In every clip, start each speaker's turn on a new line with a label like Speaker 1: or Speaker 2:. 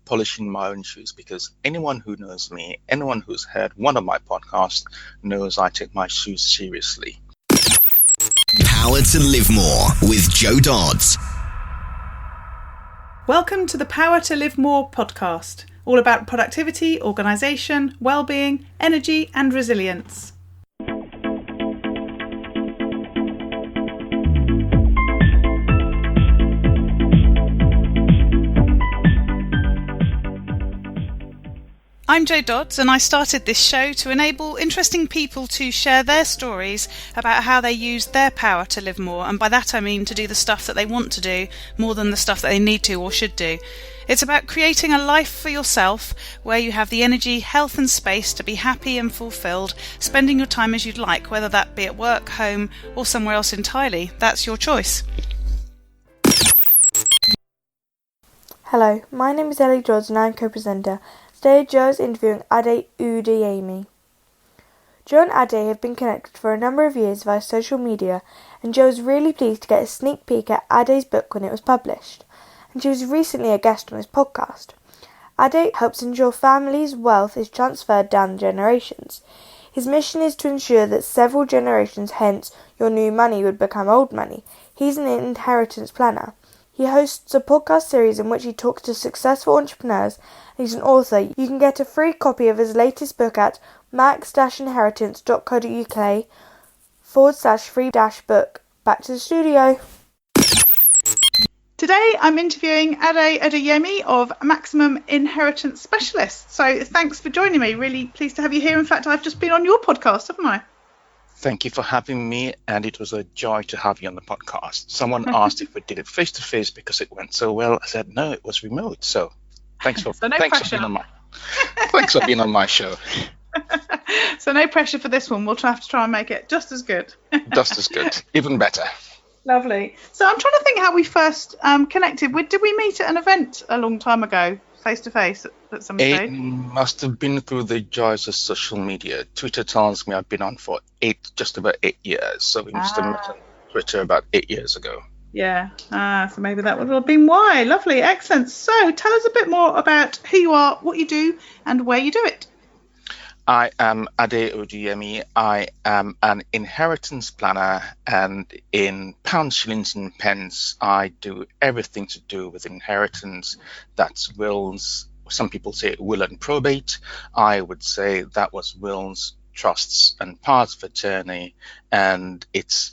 Speaker 1: polishing my own shoes because anyone who knows me, anyone who's heard one of my podcasts, knows I take my shoes seriously.
Speaker 2: Power to Live More with Joe Dodds.
Speaker 3: Welcome to the Power to Live More podcast, all about productivity, organisation, well-being, energy and resilience. I'm Jo Dodds, and I started this show to enable interesting people to share their stories about how they use their power to live more, and by that I mean to do the stuff that they want to do more than the stuff that they need to or should do. It's about creating a life for yourself where you have the energy, health and space to be happy and fulfilled, spending your time as you'd like, whether that be at work, home or somewhere else entirely. That's your choice.
Speaker 4: Hello, my name is Ade Oduyemi and I'm co-presenter. Today Joe is interviewing Ade Oduyemi. Joe and Ade have been connected for a number of years via social media, and Joe was really pleased to get a sneak peek at Ade's book when it was published, and she was recently a guest on his podcast. Ade helps ensure families' wealth is transferred down the generations. His mission is to ensure that several generations, hence your new money would become old money. He's an inheritance planner. He hosts a podcast series in which he talks to successful entrepreneurs, and he's an author. You can get a free copy of his latest book at max-inheritance.co.uk/free-book. Back to the studio.
Speaker 3: Today I'm interviewing Ade Oduyemi of Maximum Inheritance Specialists. So thanks for joining me. Really pleased to have you here. In fact, I've just been on your podcast, haven't I?
Speaker 1: Thank you for having me, and it was a joy to have you on the podcast. Someone asked if we did it face-to-face because it went so well. I said, no, it was remote. So thanks for being on my show.
Speaker 3: So no pressure for this one. We'll have to try and make it just as good.
Speaker 1: Just as good. Even better.
Speaker 3: Lovely. So I'm trying to think how we first connected. Did we meet at an event a long time ago, face-to-face at some stage?
Speaker 1: It must have been through the joys of social media. Twitter tells me I've been on for just about 8 years. So we must have met on Twitter about 8 years ago.
Speaker 3: Yeah. So maybe that would have been why. Lovely. Excellent. So tell us a bit more about who you are, what you do, and where you do it.
Speaker 1: I am Ade Oduyemi. I am an inheritance planner, and in pounds, shillings and pence, I do everything to do with inheritance. That's wills. Some people say will and probate. I would say that was wills, trusts and powers of attorney. And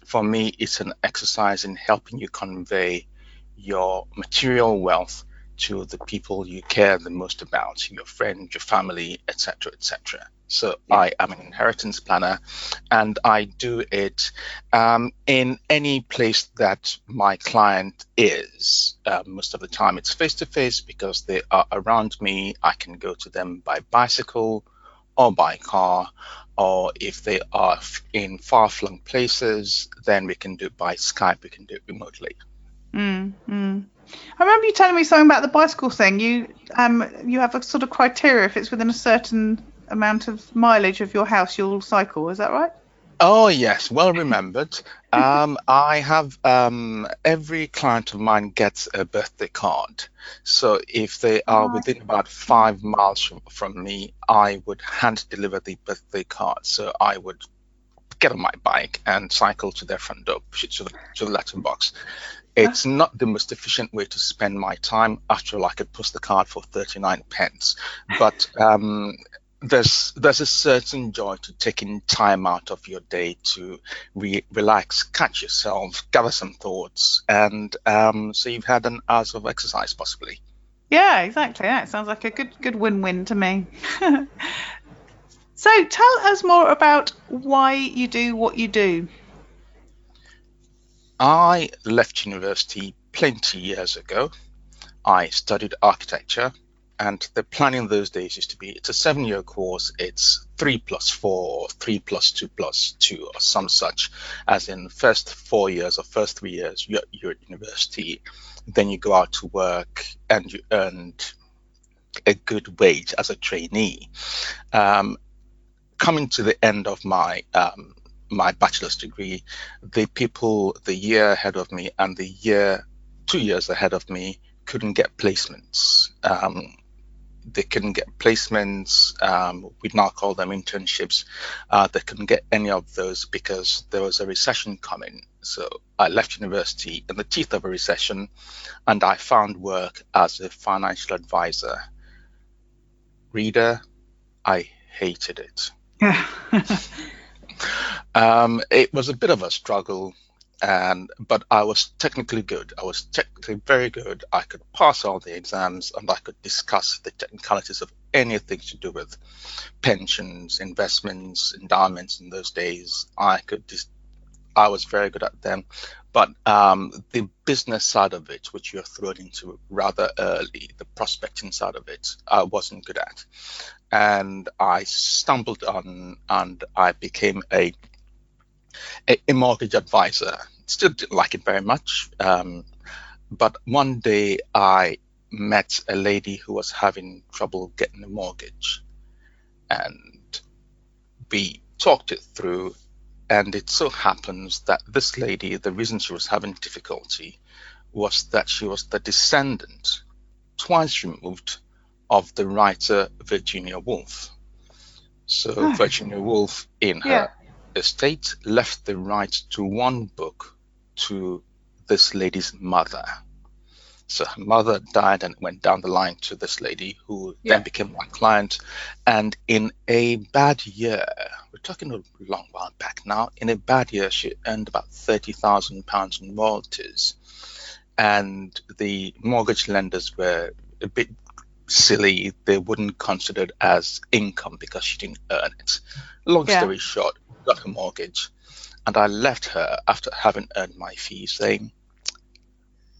Speaker 1: for me, it's an exercise in helping you convey your material wealth to the people you care the most about, your friends, your family, etc., etc. So yeah. I am an inheritance planner, and I do it in any place that my client is. Most of the time it's face-to-face because they are around me. I can go to them by bicycle or by car, or if they are in far-flung places, then we can do it by Skype, we can do it remotely.
Speaker 3: I remember you telling me something about the bicycle thing. You have a sort of criteria. If it's within a certain amount of mileage of your house, you'll cycle. Is that right?
Speaker 1: Oh, yes. Well remembered. I have every client of mine gets a birthday card. So if they are within about 5 miles from me, I would hand deliver the birthday card. So I would get on my bike and cycle to their front door, push it to the letterbox. It's not the most efficient way to spend my time. After all, I could post the card for 39 pence. But there's a certain joy to taking time out of your day to relax, catch yourself, gather some thoughts, and so you've had an hour of exercise possibly.
Speaker 3: Yeah, exactly. Yeah, it sounds like a good win-win to me. So tell us more about why you do what you do.
Speaker 1: I left university plenty years ago. I studied architecture, and the plan in those days used to be it's a 7-year course. It's 3+4, 3+2+2, or some such, as in first 4 years or first 3 years you're at university, then you go out to work and you earned a good wage as a trainee. Coming to the end of my my bachelor's degree, the people the year ahead of me and the 2 years ahead of me couldn't get placements. they couldn't get placements. We now call them internships. They couldn't get any of those because there was a recession coming. So I left university in the teeth of a recession, and I found work as a financial advisor. Reader, I hated it. It was a bit of a struggle, but I was technically good. I was technically very good. I could pass all the exams, and I could discuss the technicalities of anything to do with pensions, investments, endowments. In those days, I was very good at them. But the business side of it, which you're thrown into rather early, the prospecting side of it, I wasn't good at. And I stumbled on, and I became a mortgage advisor. Still didn't like it very much. But one day I met a lady who was having trouble getting a mortgage. And we talked it through. And it so happens that this lady, the reason she was having difficulty was that she was the descendant, twice removed, of the writer Virginia Woolf. So Virginia Woolf, in her estate, left the right to one book to this lady's mother. So her mother died and went down the line to this lady, who then became my client. And in a bad year, we're talking a long while back now, in a bad year, she earned about £30,000 in royalties. And the mortgage lenders were a bit silly. They wouldn't consider it as income because she didn't earn it. Long story short, got her mortgage. And I left her after having earned my fee, saying,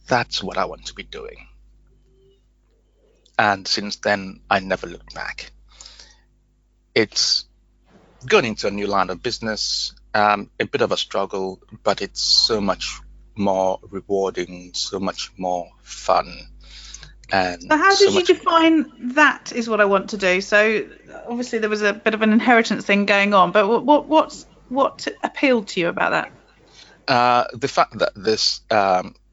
Speaker 1: that's what I want to be doing. And since then, I never looked back. It's going into a new line of business, a bit of a struggle, but it's so much more rewarding, so much more fun. And
Speaker 5: so how did you define that is what I want to do? So obviously there was a bit of an inheritance thing going on, but what appealed to you about that?
Speaker 1: The fact that this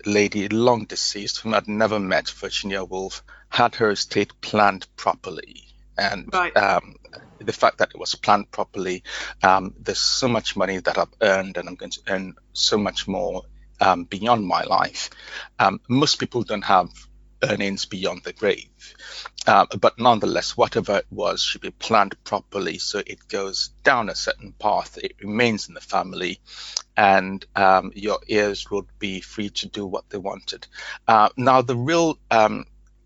Speaker 1: lady, long deceased, whom I'd never met, Virginia Woolf, had her estate planned properly. And the fact that it was planned properly, there's so much money that I've earned, and I'm going to earn so much more beyond my life. Most people don't have earnings beyond the grave. But nonetheless, whatever it was should be planned properly so it goes down a certain path, it remains in the family, and your heirs would be free to do what they wanted. Now, the real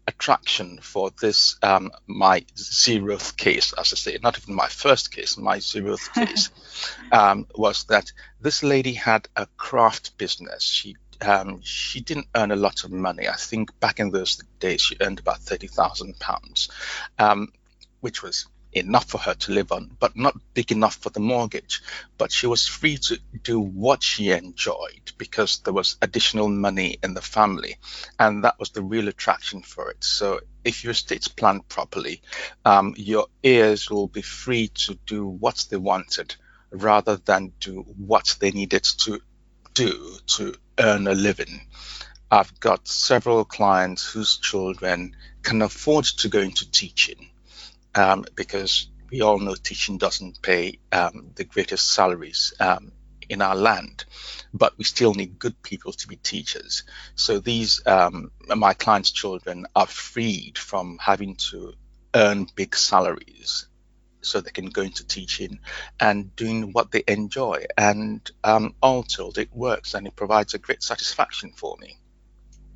Speaker 1: attraction for this, my zeroth case, as I say, not even my first case, my zeroth case, was that this lady had a craft business. She didn't earn a lot of money. I think back in those days she earned about £30,000, which was enough for her to live on, but not big enough for the mortgage. But she was free to do what she enjoyed because there was additional money in the family, and that was the real attraction for it. So if your estate's planned properly, your heirs will be free to do what they wanted rather than do what they needed to do to earn a living. I've got several clients whose children can afford to go into teaching, because we all know teaching doesn't pay the greatest salaries in our land, but we still need good people to be teachers. So these, my clients' children are freed from having to earn big salaries, so they can go into teaching and doing what they enjoy. And all told, it works, and it provides a great satisfaction for me.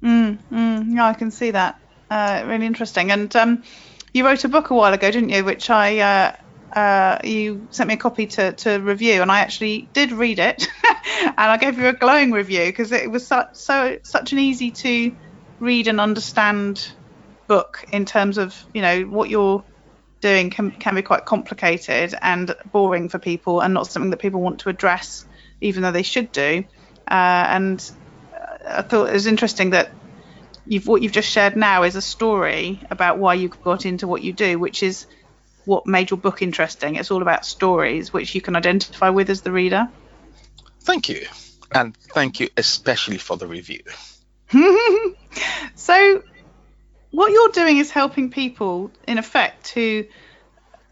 Speaker 5: Yeah, I can see that. Really interesting. And you wrote a book a while ago, didn't you? Which you sent me a copy to review, and I actually did read it, and I gave you a glowing review because it was such an easy to read and understand book in terms of, you know, what you're doing can be quite complicated and boring for people, and not something that people want to address, even though they should do. And I thought it was interesting that what you've just shared now is a story about why you got into what you do, which is what made your book interesting. It's all about stories which you can identify with as the reader.
Speaker 1: Thank you, and thank you especially for the review.
Speaker 5: So what you're doing is helping people, in effect, to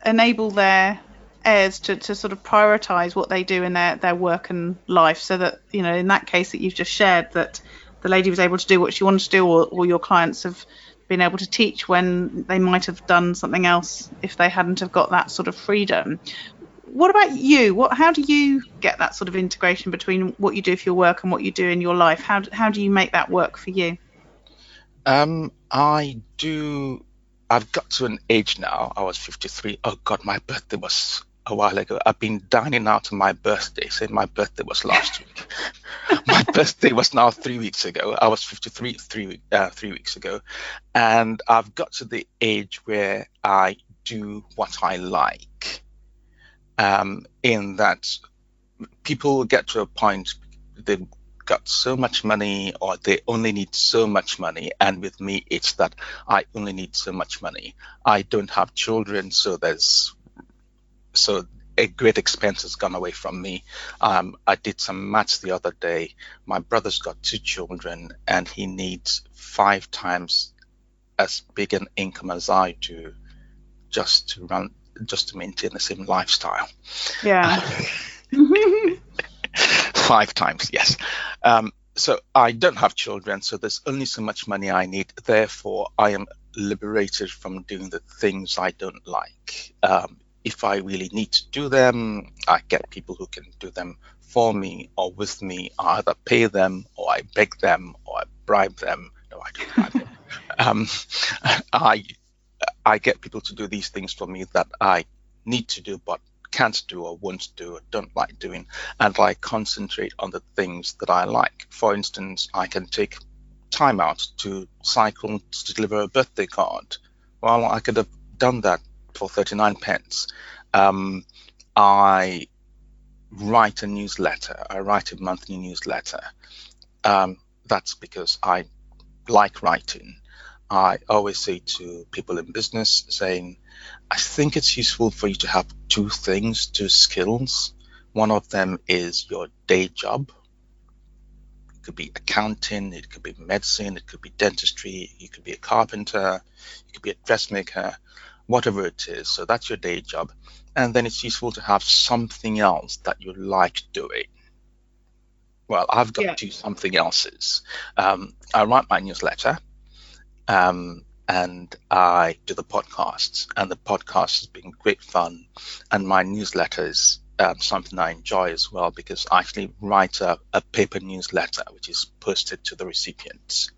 Speaker 5: enable their heirs to sort of prioritize what they do in their work and life, so that, you know, in that case that you've just shared, that the lady was able to do what she wanted to do, or your clients have been able to teach when they might have done something else if they hadn't have got that sort of freedom. What about you? How do you get that sort of integration between what you do for your work and what you do in your life? How do you make that work for you?
Speaker 1: I've got to an age now. I was 53. Oh God, my birthday was a while ago. I've been dining out on my birthday, saying my birthday was last week. My birthday was now 3 weeks ago. I was 53 3 weeks ago. And I've got to the age where I do what I like. In that people get to a point, they've got so much money, or they only need so much money. And with me, it's that I only need so much money. I don't have children, so a great expense has gone away from me. I did some maths the other day. My brother's got 2 children, and he needs 5 times as big an income as I do just to maintain the same lifestyle.
Speaker 5: Yeah.
Speaker 1: 5 times, yes. So I don't have children, so there's only so much money I need. Therefore, I am liberated from doing the things I don't like. If I really need to do them, I get people who can do them for me or with me. I either pay them, or I beg them, or I bribe them. No, I don't bribe them. I get people to do these things for me that I need to do but can't do or won't do or don't like doing, and I concentrate on the things that I like. For instance, I can take time out to cycle to deliver a birthday card. Well, I could have done that for 39 pence. I write a newsletter. I write a monthly newsletter. That's because I like writing. I always say to people in business, saying, I think it's useful for you to have 2 skills. One of them is your day job. It could be accounting, it could be medicine, it could be dentistry, you could be a carpenter, you could be a dressmaker, whatever it is. So that's your day job. And then it's useful to have something else that you like doing. Well, I've got 2 something else's. I write my newsletter. And I do the podcasts, and the podcast has been great fun, and my newsletter is something I enjoy as well, because I actually write a paper newsletter which is posted to the recipients.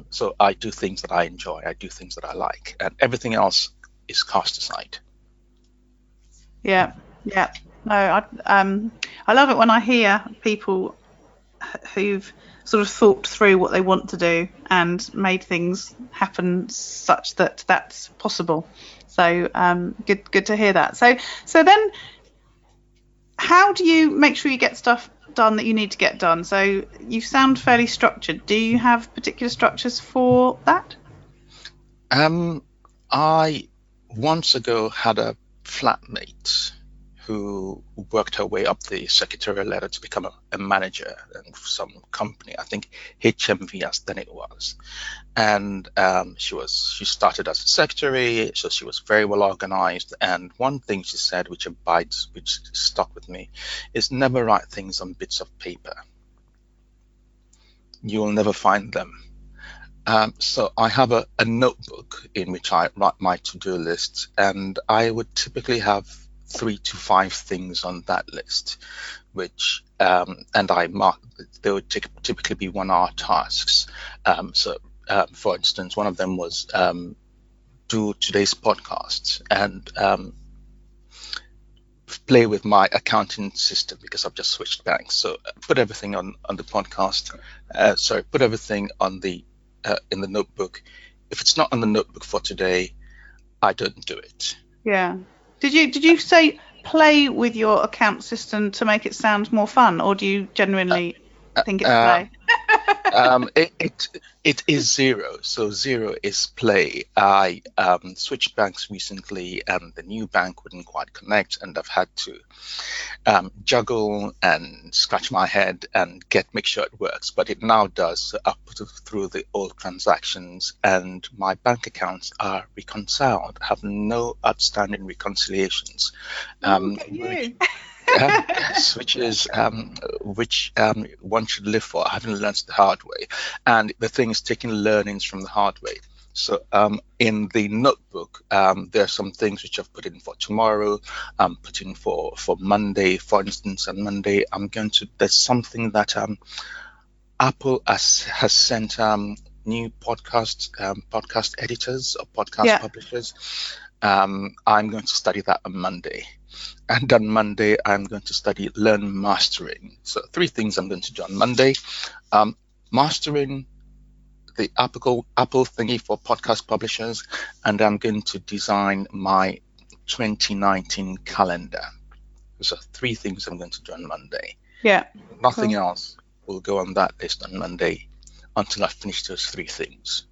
Speaker 1: So I do things that I enjoy, I do things that I like, and everything else is cast aside.
Speaker 5: Yeah. No, I love it when I hear people who've sort of thought through what they want to do and made things happen such that that's possible. So good to hear that. So then, how do you make sure you get stuff done that you need to get done? So you sound fairly structured. Do you have particular structures for that?
Speaker 1: I once ago had a flatmate who worked her way up the secretarial ladder to become a manager in some company, I think HMV as then it was. And she started as a secretary, so she was very well organized. And one thing she said, which stuck with me, is never write things on bits of paper. You will never find them. So I have a notebook in which I write my to-do list, and I would typically have 3 to 5 things on that list, which and I mark. They would typically be 1-hour tasks. For instance, one of them was do today's podcast and play with my accounting system, because I've just switched banks. So put everything on the podcast. Put everything on the in the notebook. If it's not on the notebook for today, I don't do it.
Speaker 5: Yeah. Did you say play with your account system to make it sound more fun, or do you genuinely think it's play?
Speaker 1: It is zero. So zero is play. I switched banks recently, and the new bank wouldn't quite connect, and I've had to juggle and scratch my head and make sure it works. But it now does. So I put it through the old transactions, and my bank accounts are reconciled. I have no outstanding reconciliations.
Speaker 5: You.
Speaker 1: Yes, which one should live for. I haven't learned the hard way, and the thing is taking learnings from the hard way. So in the notebook, there are some things which I've put in for tomorrow. I'm putting for Monday, for instance. On Monday, there's something that Apple has sent new podcast editors or podcast publishers. I'm going to study that on Monday. And on Monday, I'm going to study Learn Mastering. So 3 things I'm going to do on Monday. Mastering the Apple thingy for podcast publishers, and I'm going to design my 2019 calendar. So 3 things I'm going to do on Monday.
Speaker 5: Yeah.
Speaker 1: Nothing else will go on that list on Monday until I finish those 3 things.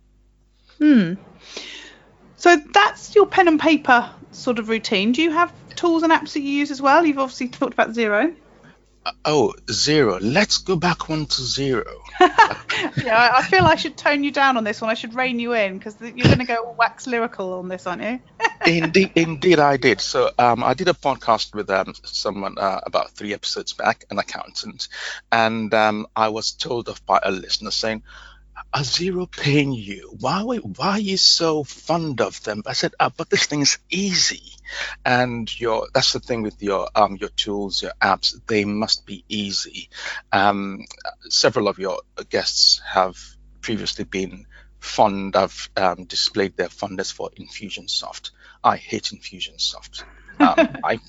Speaker 5: So that's your pen and paper sort of routine. Do you have tools and apps that you use as well? You've obviously talked about Zero.
Speaker 1: Zero. Let's go back one to Zero.
Speaker 5: Yeah, I feel I should tone you down on this one. I should rein you in, because you're going to go wax lyrical on this, aren't you?
Speaker 1: Indeed, I did. So I did a podcast with someone about 3 episodes back, an accountant, and I was told off by a listener saying, "Are Zero paying you? Why are you so fond of them?" I said, "But this thing is easy, and that's the thing with your tools, your apps. They must be easy." Several of your guests have previously been fond of displayed their fondness for Infusionsoft. I hate Infusionsoft. I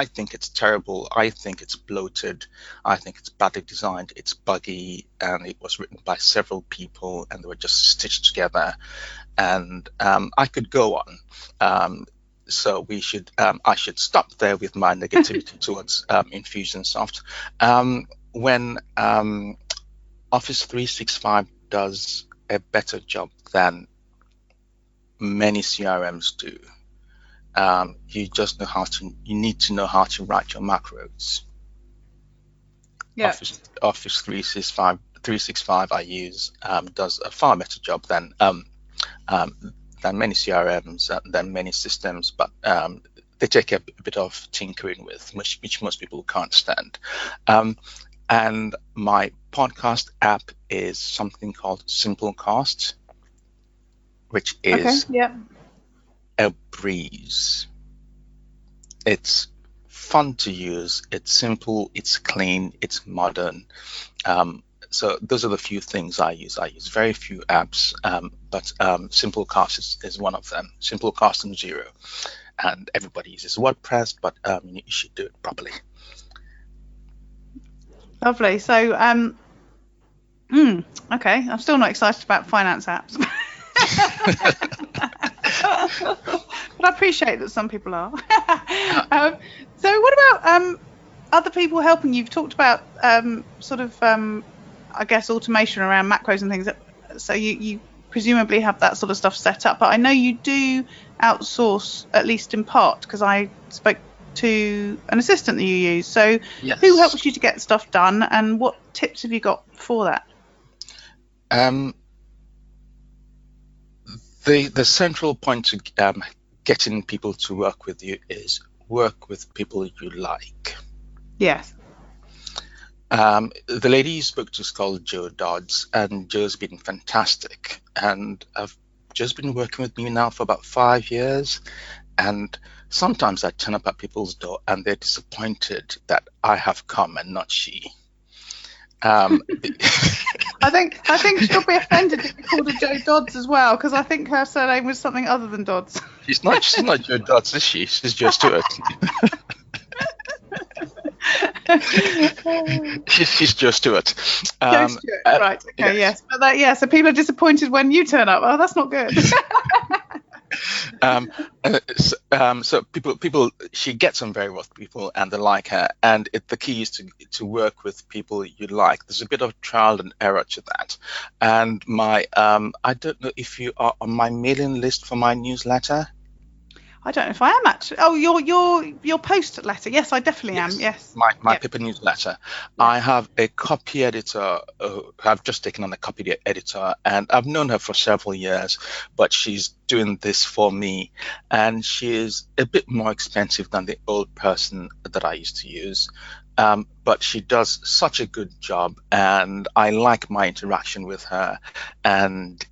Speaker 1: think it's terrible. I think it's bloated. I think it's badly designed. It's buggy, and it was written by several people, and they were just stitched together. And I could go on. So I should stop there with my negativity towards Infusionsoft. When Office 365 does a better job than many CRMs do. You just you need to know how to write your macros.
Speaker 5: Yeah.
Speaker 1: Office 365 I use does a far better job than many CRMs, than many systems, but they take a bit of tinkering with, which most people can't stand. And my podcast app is something called Simplecast, which is a breeze. It's fun to use, it's simple, it's clean, it's modern. So those are the few things I use. I use very few apps, but Simplecast is one of them. Simplecast and Zero. And everybody uses WordPress, but you should do it properly.
Speaker 5: Lovely. So, okay, I'm still not excited about finance apps. But I appreciate that some people are. So what about other people helping you? You've talked about I guess automation around macros and things. So you presumably have that sort of stuff set up. But I know you do outsource, at least in part, because I spoke to an assistant that you use. So
Speaker 1: yes.
Speaker 5: Who helps you to get stuff done, and what tips have you got for that?
Speaker 1: The central point to getting people to work with you is work with people you like.
Speaker 5: Yes.
Speaker 1: The lady you spoke to is called Jo Dodds, and Jo's been fantastic. And I've just been working with me now for about 5 years. And sometimes I turn up at people's door and they're disappointed that I have come and not she.
Speaker 5: I think she'll be offended if you called her Jo Dodds as well, because I think her surname was something other than Dodds.
Speaker 1: She's not Jo Dodds, is she? She's Jo Stewart. She's Jo Stewart.
Speaker 5: Jo Stewart, right? Okay, yes. But so people are disappointed when you turn up. Oh, that's not good.
Speaker 1: So people, she gets on very well with people, and they like her. And the key is to work with people you like. There's a bit of trial and error to that. And I don't know if you are on my mailing list for my newsletter.
Speaker 5: I don't know if I am actually. Oh, your post letter. Yes, I definitely am. Yes.
Speaker 1: My paper newsletter. Yeah. I have a copy editor. I've just taken on a copy editor, and I've known her for several years, but she's doing this for me, and she is a bit more expensive than the old person that I used to use. But she does such a good job, and I like my interaction with her, and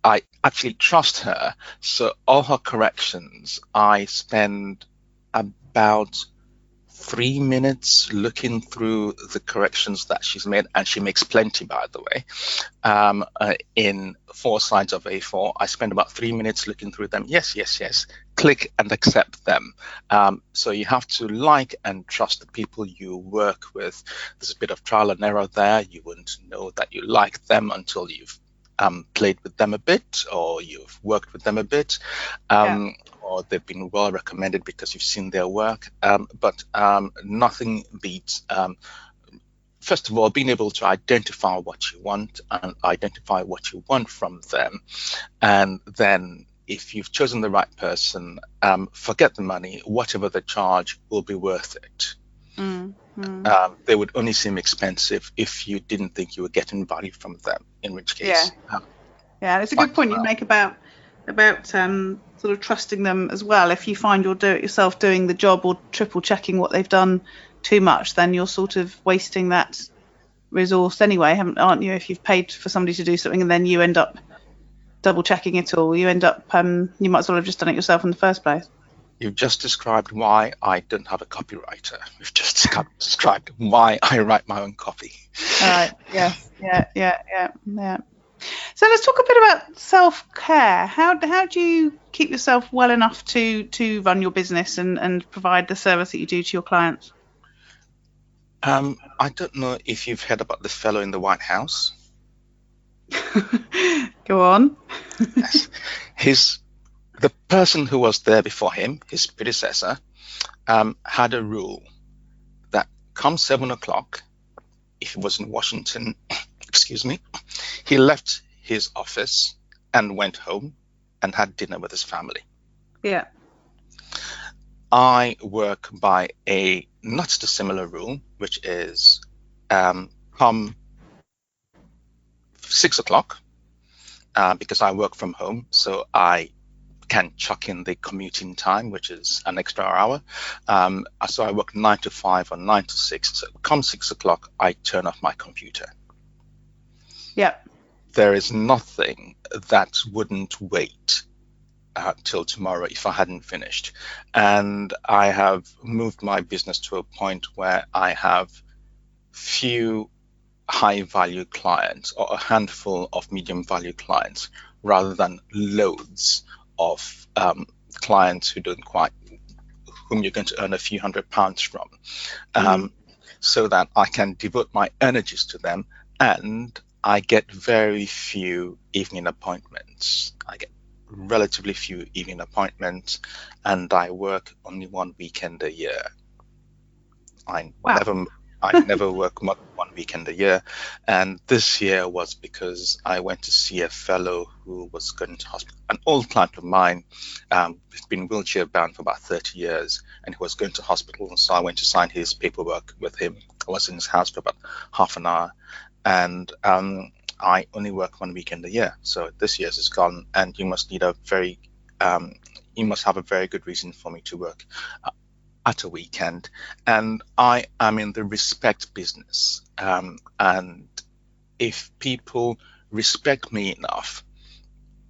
Speaker 1: I actually trust her. So all her corrections, I spend about 3 minutes looking through the corrections that she's made, and she makes plenty, by the way. In 4 sides of A4, I spend about 3 minutes looking through them. Yes, click and accept them. So you have to like and trust the people you work with. There's a bit of trial and error there. You wouldn't know that you like them until you've played with them a bit, or you've worked with them a bit, or they've been well recommended because you've seen their work. But nothing beats, first of all, being able to identify what you want and identify what you want from them. And then if you've chosen the right person, forget the money. Whatever the charge will be worth it. They would only seem expensive if you didn't think you were getting value from them, in which case.
Speaker 5: It's a good point you make about sort of trusting them as well. If you find you'll do it yourself doing the job or triple checking what they've done too much, then you're sort of wasting that resource anyway, aren't you? If you've paid for somebody to do something and then you end up double checking it all, you end up you might as well have just done it yourself in the first place.
Speaker 1: You've just described why I don't have a copywriter. You've just described why I write my own copy.
Speaker 5: All right. Yes. Yeah. So let's talk a bit about self-care. How do you keep yourself well enough to run your business and provide the service that you do to your clients?
Speaker 1: I don't know if you've heard about the fellow in the White House.
Speaker 5: Go on.
Speaker 1: Yes. The person who was there before him, his predecessor, had a rule that come 7 o'clock, if he was in Washington, he left his office and went home and had dinner with his family.
Speaker 5: Yeah.
Speaker 1: I work by a not dissimilar rule, which is come 6 o'clock, because I work from home, so I can chuck in the commuting time, which is an extra hour. So I work 9 to 5 or 9 to 6. So come 6 o'clock, I turn off my computer.
Speaker 5: Yeah.
Speaker 1: There is nothing that wouldn't wait till tomorrow if I hadn't finished. And I have moved my business to a point where I have few high value clients or a handful of medium value clients rather than loads of clients whom you're going to earn a few £100s from, so that I can devote my energies to them, and I get very few evening appointments. I get relatively few evening appointments, and I work only 1 weekend a year. I never work more than 1 weekend a year, and this year was because I went to see a fellow who was going to hospital, an old client of mine, who's been wheelchair bound for about 30 years, and he was going to hospital, and so I went to sign his paperwork with him. I was in his house for about half an hour, and I only work 1 weekend a year, so this year's is gone, and you must have a very good reason for me to work at a weekend. And I am in the respect business, and if people respect me enough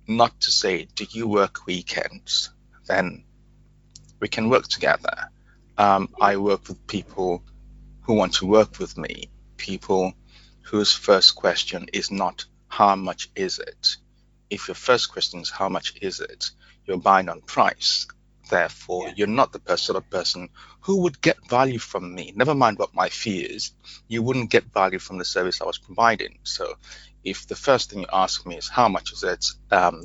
Speaker 1: not to say, do you work weekends, then we can work together. I work with people who want to work with me, people whose first question is not how much is it. If your first question is how much is it, you're buying on price. Therefore, you're not the sort of person who would get value from me. Never mind what my fee is, you wouldn't get value from the service I was providing. So if the first thing you ask me is how much is it,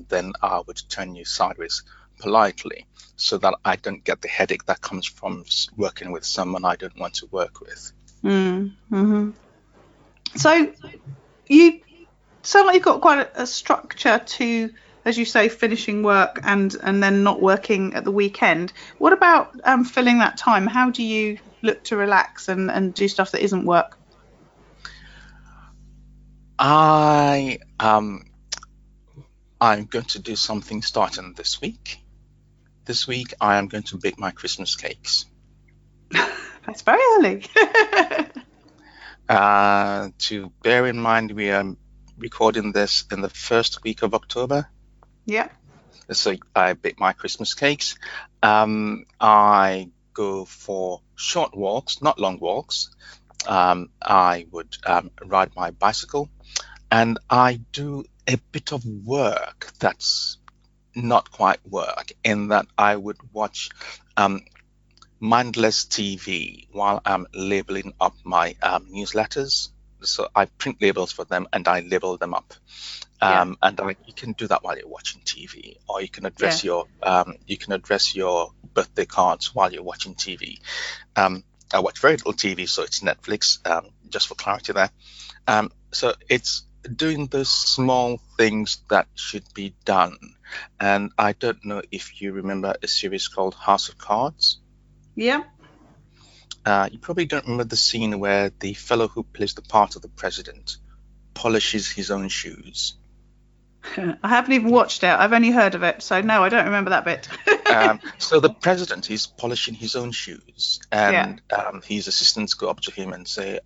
Speaker 1: then I would turn you sideways politely, so that I don't get the headache that comes from working with someone I don't want to work with.
Speaker 5: Mm-hmm. So you sound like you've got quite a structure to, as you say, finishing work and then not working at the weekend. What about filling that time? How do you look to relax and do stuff that isn't work?
Speaker 1: I'm going to do something starting this week. This week, I am going to bake my Christmas cakes.
Speaker 5: That's very early.
Speaker 1: To bear in mind, we are recording this in the first week of October.
Speaker 5: Yeah.
Speaker 1: So I bake my Christmas cakes. I go for short walks, not long walks. I would ride my bicycle, and I do a bit of work that's not quite work, in that I would watch mindless TV while I'm labeling up my newsletters. So I print labels for them and I label them up. And you can do that while you're watching TV, or you can address your birthday cards while you're watching TV. I watch very little TV, so it's Netflix, just for clarity there. So it's doing those small things that should be done. And I don't know if you remember a series called House of Cards.
Speaker 5: Yeah.
Speaker 1: You probably don't remember the scene where the fellow who plays the part of the president polishes his own shoes.
Speaker 5: I haven't even watched it. I've only heard of it. So, no, I don't remember that bit.
Speaker 1: So the president is polishing his own shoes, and his assistants go up to him and say,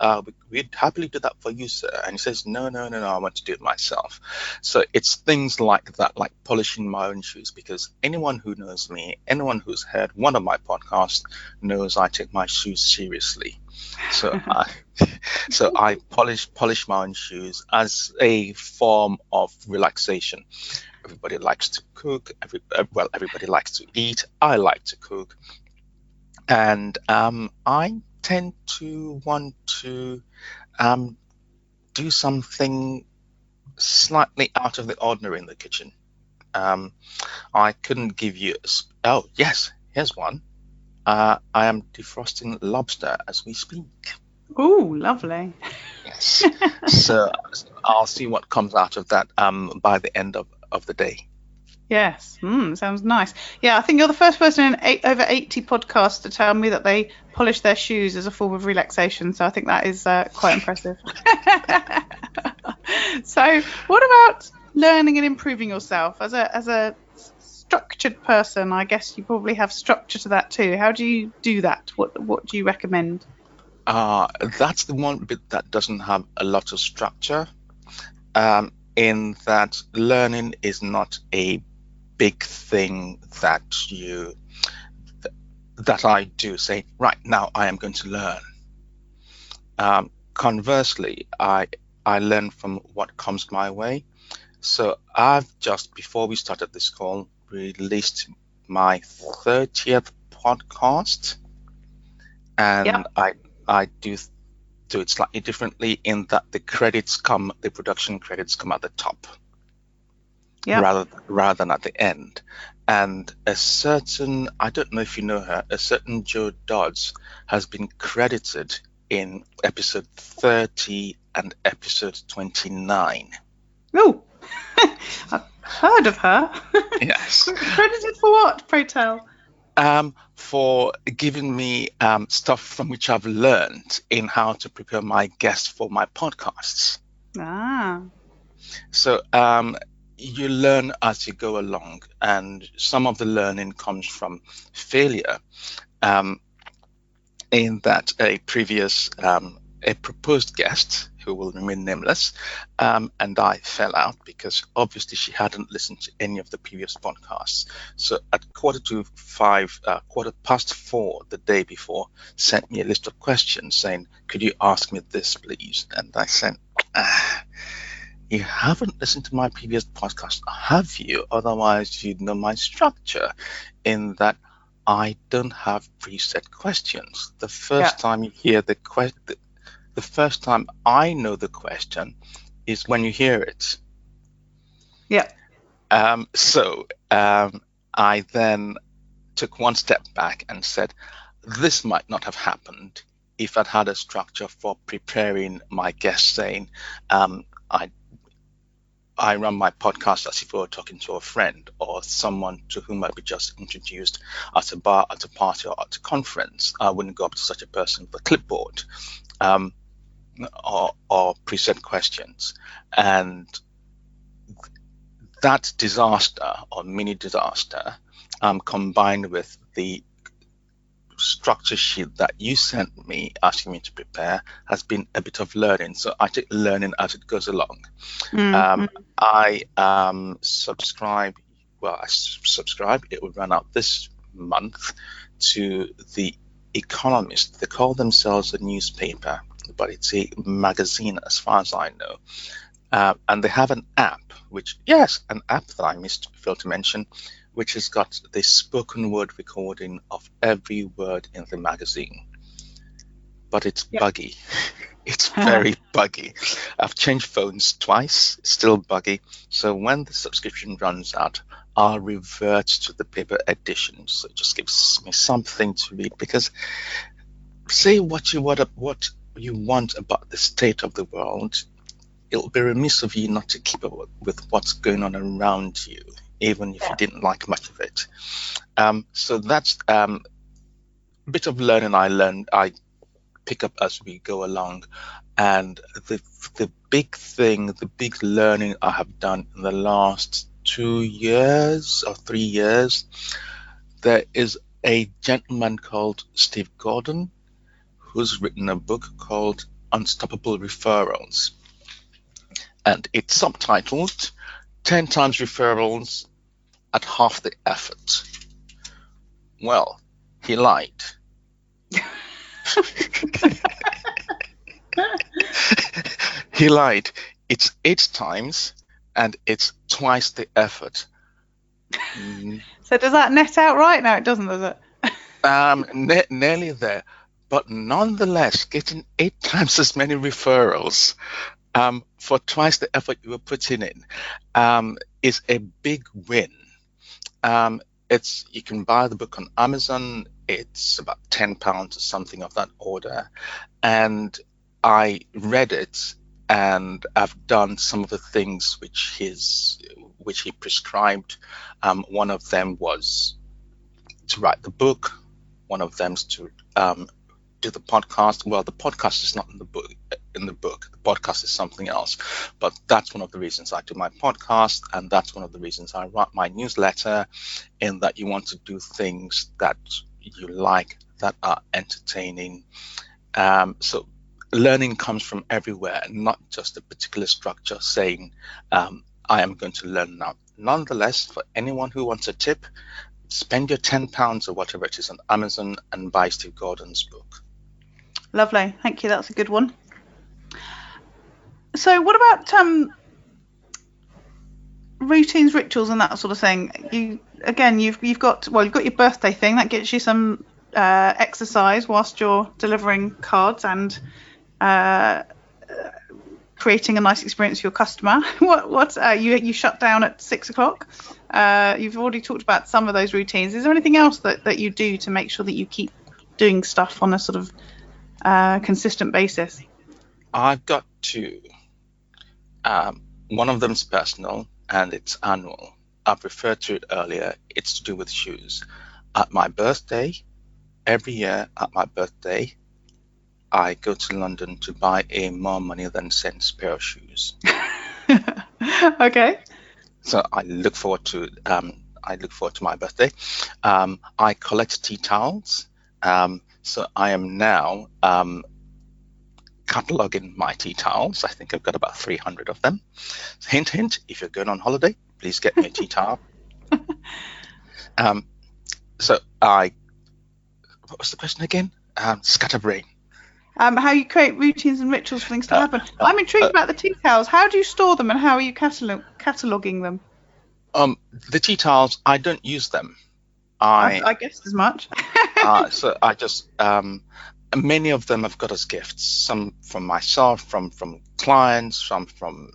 Speaker 1: we'd happily do that for you, sir. And he says, no, I want to do it myself. So it's things like that, like polishing my own shoes, because anyone who knows me, anyone who's heard one of my podcasts, knows I take my shoes seriously. So I polish my own shoes as a form of relaxation. Everybody likes to cook. Everybody likes to eat. I like to cook, and I tend to want to do something slightly out of the ordinary in the kitchen. I couldn't give you. Oh yes, here's one. I am defrosting lobster as we speak.
Speaker 5: Oh, lovely.
Speaker 1: Yes. So I'll see what comes out of that by the end of the day.
Speaker 5: Yes. Sounds nice. Yeah, I think you're the first person in over 80 podcasts to tell me that they polish their shoes as a form of relaxation. So I think that is quite impressive. So what about learning and improving yourself as a structured person? I guess you probably have structure to that too. How do you do that? What do you recommend?
Speaker 1: That's the one bit that doesn't have a lot of structure, in that learning is not a big thing that I do say, right now I am going to learn. Conversely, I learn from what comes my way. So I've just, before we started this call, released my 30th podcast, and I do it slightly differently, in that the production credits come at the top, rather than at the end. And I don't know if you know her, a certain Jo Dodds has been credited in episode 30 and episode 29.
Speaker 5: Oh, I've heard of her.
Speaker 1: Yes.
Speaker 5: Credited for what, pray tell?
Speaker 1: For giving me stuff from which I've learned in how to prepare my guests for my podcasts. So you learn as you go along, and some of the learning comes from failure. In that a proposed guest, who will remain nameless, and I fell out because obviously she hadn't listened to any of the previous podcasts. So at 4:45 the day before, sent me a list of questions saying, could you ask me this, please? And I said, you haven't listened to my previous podcast, have you? Otherwise you'd know my structure, in that I don't have preset questions. The first time you hear the first time I know the question is when you hear it.
Speaker 5: Yeah.
Speaker 1: So I then took one step back and said, this might not have happened if I'd had a structure for preparing my guests, saying, I run my podcast as if we were talking to a friend or someone to whom I'd be just introduced at a bar, at a party, or at a conference. I wouldn't go up to such a person with a clipboard or present questions. And that disaster or mini disaster, combined with the structure sheet that you sent me asking me to prepare, has been a bit of learning. So I take learning as it goes along. I subscribe. It will run out this month to The Economist. They call themselves a newspaper, but it's a magazine as far as I know. And they have an app, an app that I failed to mention, which has got the spoken word recording of every word in the magazine. But it's buggy. It's very buggy. I've changed phones twice, still buggy. So when the subscription runs out, I'll revert to the paper edition. So it just gives me something to read, because say what you want about the state of the world, it'll be remiss of you not to keep up with what's going on around you, even if you didn't like much of it. So that's a bit of learning I pick up as we go along. And the big learning I have done in the last 2 years or 3 years, there is a gentleman called Steve Gordon who's written a book called Unstoppable Referrals. And it's subtitled 10 times referrals at half the effort. Well, he lied. He lied. It's 8 times and it's twice the effort.
Speaker 5: So does that net out right? No, it doesn't, does it?
Speaker 1: Nearly there. But nonetheless, getting 8 times as many referrals for twice the effort you were putting in is a big win. You can buy the book on Amazon. It's about £10 or something of that order. And I read it, and I've done some of the things which he prescribed. One of them was to write the book. One of them's to do the podcast. Well, the podcast is not in the book. The podcast is something else. But that's one of the reasons I do my podcast, and that's one of the reasons I write my newsletter, in that you want to do things that you like, that are entertaining. So learning comes from everywhere, not just a particular structure saying, I am going to learn now. Nonetheless, for anyone who wants a tip, spend your £10 or whatever it is on Amazon and buy Steve Gordon's book.
Speaker 5: Lovely, thank you. That's a good one. So, what about routines, rituals, and that sort of thing? You've got your birthday thing that gets you some exercise whilst you're delivering cards and creating a nice experience for your customer. You shut down at 6 o'clock. You've already talked about some of those routines. Is there anything else that you do to make sure that you keep doing stuff on a sort of consistent basis?
Speaker 1: I've got 2. One of them's personal and it's annual. I've referred to it earlier. It's to do with shoes. At my birthday, every year at my birthday, I go to London to buy a more money than sense pair of shoes.
Speaker 5: Okay.
Speaker 1: So I look forward to my birthday. I collect tea towels. So I am now cataloging my tea towels. I think I've got about 300 of them. Hint, hint, if you're going on holiday, please get me a tea towel. What was the question again? Scatterbrain.
Speaker 5: How you create routines and rituals for things to happen. I'm intrigued about the tea towels. How do you store them, and how are you cataloguing them?
Speaker 1: The tea towels, I don't use them.
Speaker 5: I guessed as much.
Speaker 1: So I just Many of them I've got as gifts. Some from myself, from clients, some from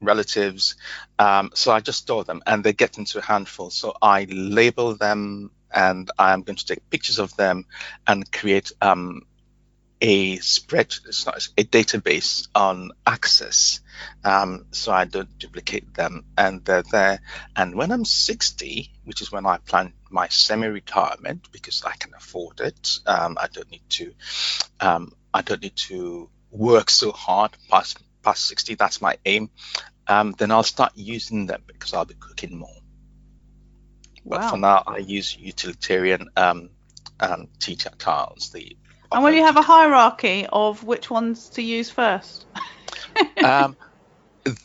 Speaker 1: relatives. So I just store them, and they get into a handful. So I label them, and I'm going to take pictures of them and create a spread, it's not a database on Access, so I don't duplicate them, and they're there. And when I'm 60, which is when I plan my semi-retirement, because I can afford it, I don't need to work so hard past 60. That's my aim. Then I'll start using them because I'll be cooking more. But
Speaker 5: Wow.
Speaker 1: for now, I use utilitarian tea tiles.
Speaker 5: And will you have a hierarchy of which ones to use first?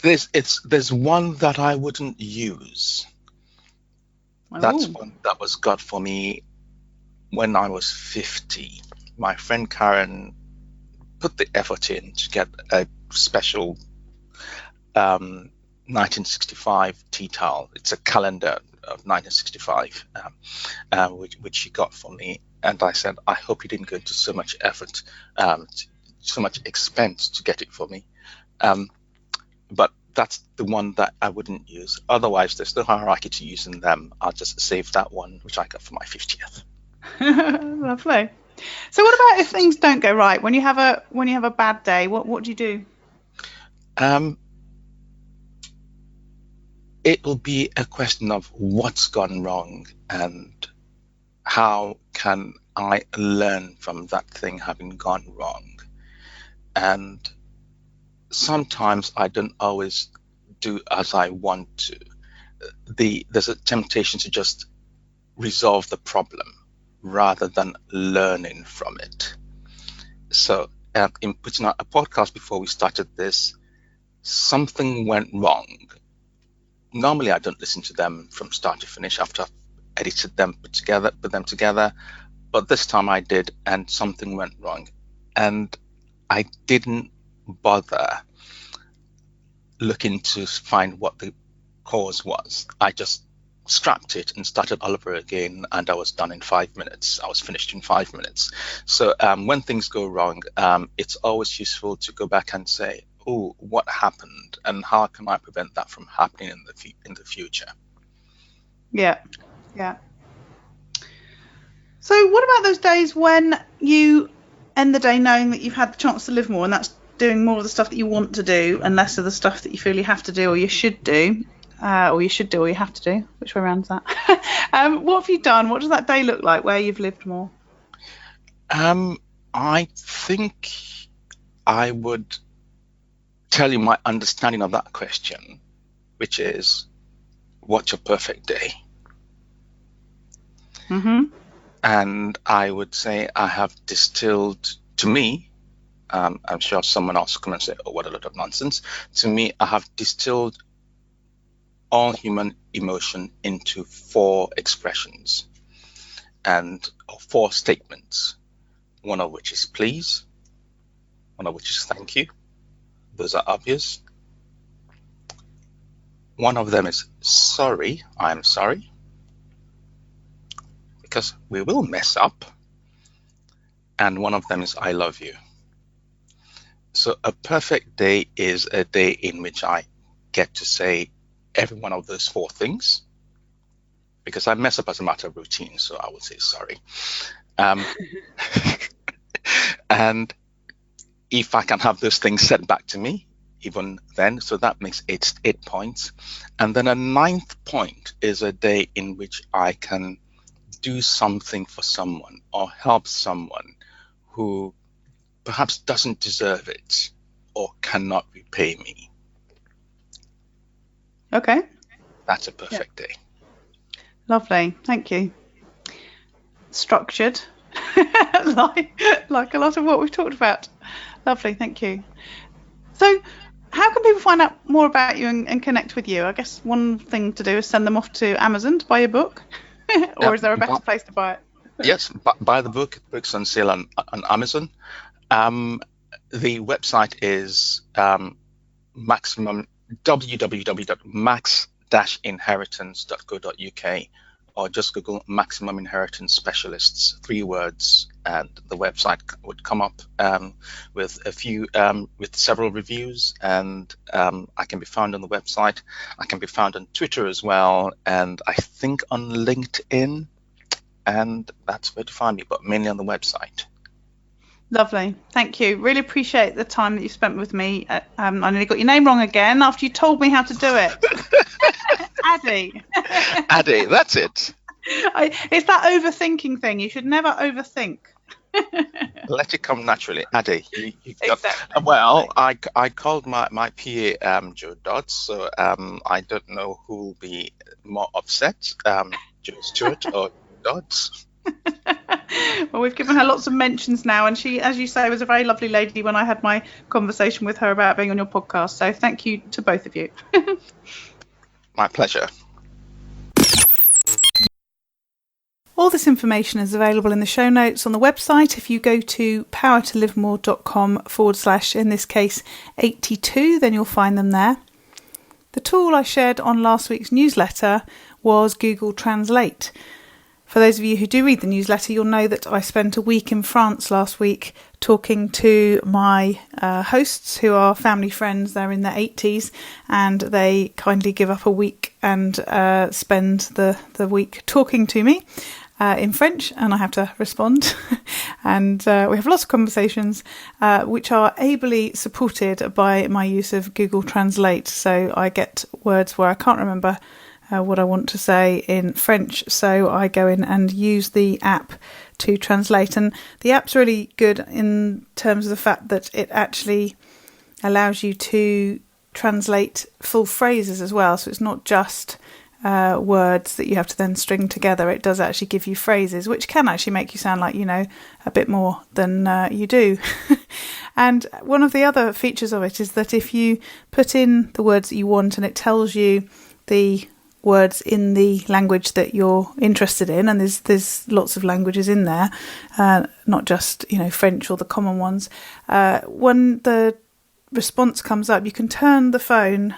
Speaker 1: There's one that I wouldn't use. That's one that was got for me when I was 50. My friend Karen put the effort in to get a special 1965 tea towel. It's a calendar of 1965, which she got for me. And I said, I hope you didn't go into so much effort, so much expense to get it for me. But that's the one that I wouldn't use. Otherwise, there's no hierarchy to using them. I'll just save that one, which I got for my 50th.
Speaker 5: Lovely. So what about if things don't go right? When you have a bad day, what do you do?
Speaker 1: It will be a question of what's gone wrong and how can I learn from that thing having gone wrong. And sometimes I don't always do as I want to. There's a temptation to just resolve the problem rather than learning from it. So in putting out a podcast before we started this, something went wrong. Normally I don't listen to them from start to finish after I've edited them, put them together, but this time I did, and something went wrong, and I didn't bother looking to find what the cause was. I just scrapped it and started all over again, and I was done in 5 minutes. I was finished in 5 minutes. So when things go wrong, it's always useful to go back and say, oh, what happened, and how can I prevent that from happening in the future?
Speaker 5: Yeah. So what about those days when you end the day knowing that you've had the chance to live more, and that's doing more of the stuff that you want to do and less of the stuff that you feel you have to do or you should do, or you have to do? Which way around is that? What have you done? What does that day look like where you've lived more?
Speaker 1: I think I would tell you my understanding of that question, which is, what's your perfect day?
Speaker 5: Mm-hmm.
Speaker 1: And I would say I have distilled, to me, I'm sure someone else will come and say, oh, what a lot of nonsense. To me, I have distilled all human emotion into 4 expressions or 4 statements, one of which is please, one of which is thank you. Those are obvious. One of them is sorry, I'm sorry, because we will mess up. And one of them is I love you. So a perfect day is a day in which I get to say every one of those 4 things, because I mess up as a matter of routine, so I would say sorry. And if I can have those things said back to me, even then, so that makes 8 points. And then a 9th point is a day in which I can do something for someone or help someone who perhaps doesn't deserve it or cannot repay me.
Speaker 5: Okay.
Speaker 1: That's a perfect day.
Speaker 5: Lovely. Thank you. Structured, like a lot of what we've talked about. Lovely. Thank you. So how can people find out more about you and connect with you? I guess one thing to do is send them off to Amazon to buy your book. Or is there a better place to buy it?
Speaker 1: Yes, buy the book. The book's on sale on Amazon. The website is www.max-inheritance.co.uk, or just Google Maximum Inheritance Specialists, 3 words, and the website would come up with several reviews. And I can be found on the website. I can be found on Twitter as well, and I think on LinkedIn. And that's where to find me, but mainly on the website.
Speaker 5: Lovely. Thank you. Really appreciate the time that you spent with me. I nearly got your name wrong again after you told me how to do it. Ade.
Speaker 1: Ade, that's it.
Speaker 5: It's that overthinking thing. You should never overthink.
Speaker 1: Let it come naturally. Ade,
Speaker 5: Exactly.
Speaker 1: Well, I called my PA Joe Dodds, so I don't know who will be more upset, Joe Stewart or Dodds.
Speaker 5: Well, we've given her lots of mentions now, and she, as you say, was a very lovely lady when I had my conversation with her about being on your podcast. So thank you to both of you.
Speaker 3: My pleasure. All this information is available in the show notes on the website. If you go to powertolivemore.com/ in this case 82, then you'll find them there. The tool I shared on last week's newsletter was Google Translate. For those of you who do read the newsletter, you'll know that I spent a week in France last week talking to my hosts who are family friends. They're in their 80s and they kindly give up a week and spend the week talking to me in French, and I have to respond. And we have lots of conversations which are ably supported by my use of Google Translate. So I get words where I can't remember what I want to say in French, so I go in and use the app to translate. And the app's really good in terms of the fact that it actually allows you to translate full phrases as well, so it's not just words that you have to then string together. It does actually give you phrases, which can actually make you sound like you know a bit more than you do. And one of the other features of it is that if you put in the words that you want and it tells you the words in the language that you're interested in, and there's lots of languages in there, not just French or the common ones. When the response comes up, you can turn the phone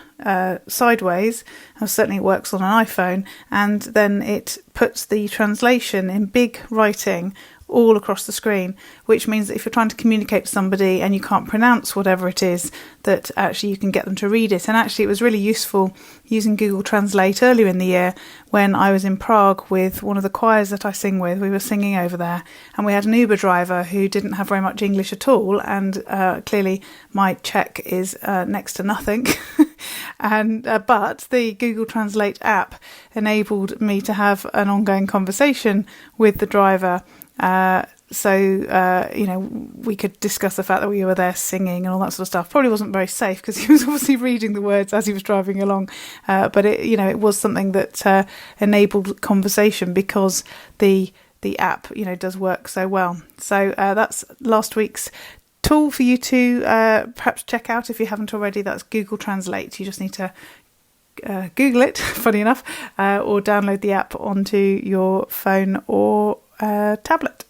Speaker 3: sideways, and certainly it works on an iPhone, and then it puts the translation in big writing all across the screen, which means that if you're trying to communicate to somebody and you can't pronounce whatever it is, that actually you can get them to read it. And actually it was really useful using Google Translate earlier in the year when I was in Prague with one of the choirs that I sing with. We were singing over there and we had an Uber driver who didn't have very much English at all, and clearly my Czech is next to nothing. But the Google Translate app enabled me to have an ongoing conversation with the driver. We could discuss the fact that we were there singing and all that sort of stuff. Probably wasn't very safe because he was obviously reading the words as he was driving along. But it was something that enabled conversation because the app, does work so well. So that's last week's tool for you to perhaps check out if you haven't already. That's Google Translate. You just need to Google it, funny enough, or download the app onto your phone or tablet.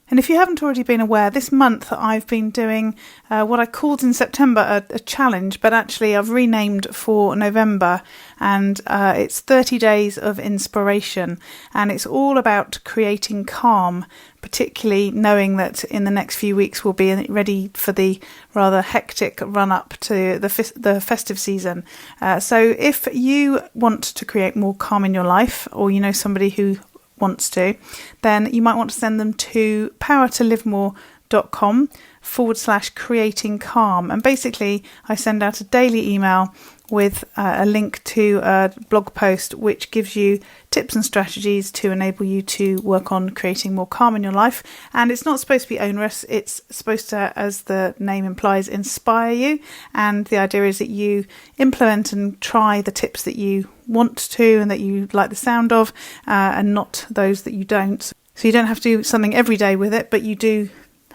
Speaker 3: And if you haven't already been aware, this month I've been doing what I called in September a challenge, but actually I've renamed for November, and it's 30 days of inspiration, and it's all about creating calm, particularly knowing that in the next few weeks we'll be ready for the rather hectic run-up to the festive season. So if you want to create more calm in your life, or you know somebody who wants to, then you might want to send them to powertolivemore.com/creating calm. And basically I send out a daily email with a link to a blog post which gives you tips and strategies to enable you to work on creating more calm in your life. And it's not supposed to be onerous, it's supposed to, as the name implies, inspire you. And the idea is that you implement and try the tips that you want to and that you like the sound of, and not those that you don't. So you don't have to do something every day with it, but you do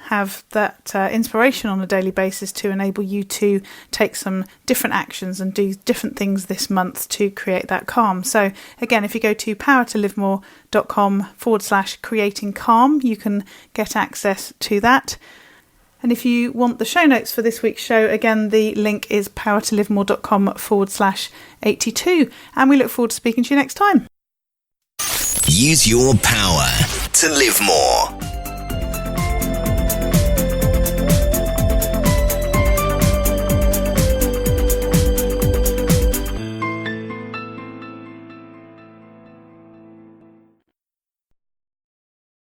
Speaker 3: have that inspiration on a daily basis to enable you to take some different actions and do different things this month to create that calm. So again, if you go to powertolivemore.com/creating calm, you can get access to that. And if you want the show notes for this week's show, again, the link is powertolivemore.com/82. And we look forward to speaking to you next time.
Speaker 2: Use your power to live more.